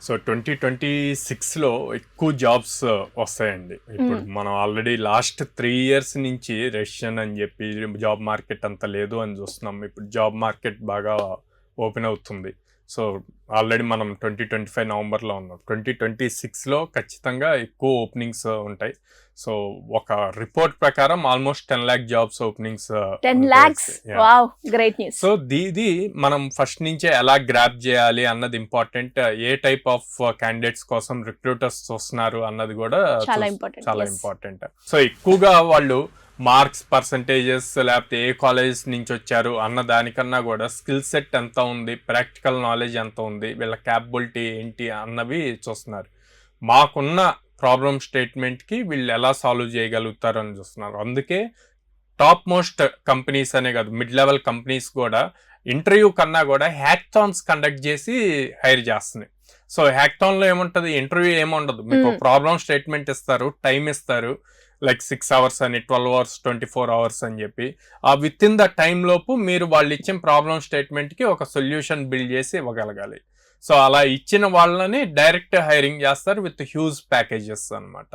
So 2026లో ఎక్కువ jobs వస్తాయండి. ఇప్పుడు మనం ఆల్రెడీ లాస్ట్ 3 years నుంచి రెసిషన్ అని చెప్పి జాబ్ మార్కెట్ అంత లేదు అని చూస్తున్నాం. ఇప్పుడు జాబ్ మార్కెట్ బాగా ఓపెన్ అవుతుంది. సో ఆల్రెడీ మనం 2025 నవంబర్లో ఉన్నాం. 2026లో ఖచ్చితంగా ఎక్కువ ఓపెనింగ్స్ ఉంటాయి. సో ఒక రిపోర్ట్ ప్రకారం almost 10 lakh jobs openings 10 lakhs. Wow, great news. So ఇది మనం ఫస్ట్ నుంచే ఎలా గ్రాప్ చేయాలి అన్నది important. A type of candidates కోసం రిక్రూటర్స్ చూస్తున్నారు అన్నది కూడా చాలా చాలా ఇంపార్టెంట్. ఇంపార్టెంట్. సో ఎక్కువగా వాళ్ళు మార్క్స్, పర్సంటేజెస్, లేకపోతే ఏ కాలేజ్ నుంచి వచ్చారు అన్న దానికన్నా కూడా స్కిల్ సెట్ ఎంత ఉంది, ప్రాక్టికల్ నాలెడ్జ్ ఎంత ఉంది, వీళ్ళ క్యాపబిలిటీ ఏంటి అన్నవి చూస్తున్నారు. మాకున్న ప్రాబ్లమ్ స్టేట్మెంట్కి వీళ్ళు ఎలా సాల్వ్ చేయగలుగుతారు అని చూస్తున్నారు. అందుకే టాప్ మోస్ట్ కంపెనీస్ అనే కాదు, మిడ్ లెవెల్ కంపెనీస్ కూడా ఇంటర్వ్యూ కన్నా కూడా హ్యాక్థాన్స్ కండక్ట్ చేసి హైర్ చేస్తున్నాయి. సో హ్యాక్థాన్లో ఏముంటుంది, ఇంటర్వ్యూ ఏముండదు, మీకు ప్రాబ్లమ్ స్టేట్మెంట్ ఇస్తారు, టైం ఇస్తారు, లైక్ 6 hours అని, 12 hours, 24 hours అని చెప్పి ఆ విత్ ఇన్ ద టైం లోపు మీరు వాళ్ళు ఇచ్చిన ప్రాబ్లమ్ స్టేట్మెంట్కి ఒక సొల్యూషన్ బిల్డ్ చేసి ఇవ్వగలగాలి. సో అలా ఇచ్చిన వాళ్ళని డైరెక్ట్ హైరింగ్ చేస్తారు విత్ హ్యూజ్ ప్యాకేజెస్ అన్నమాట.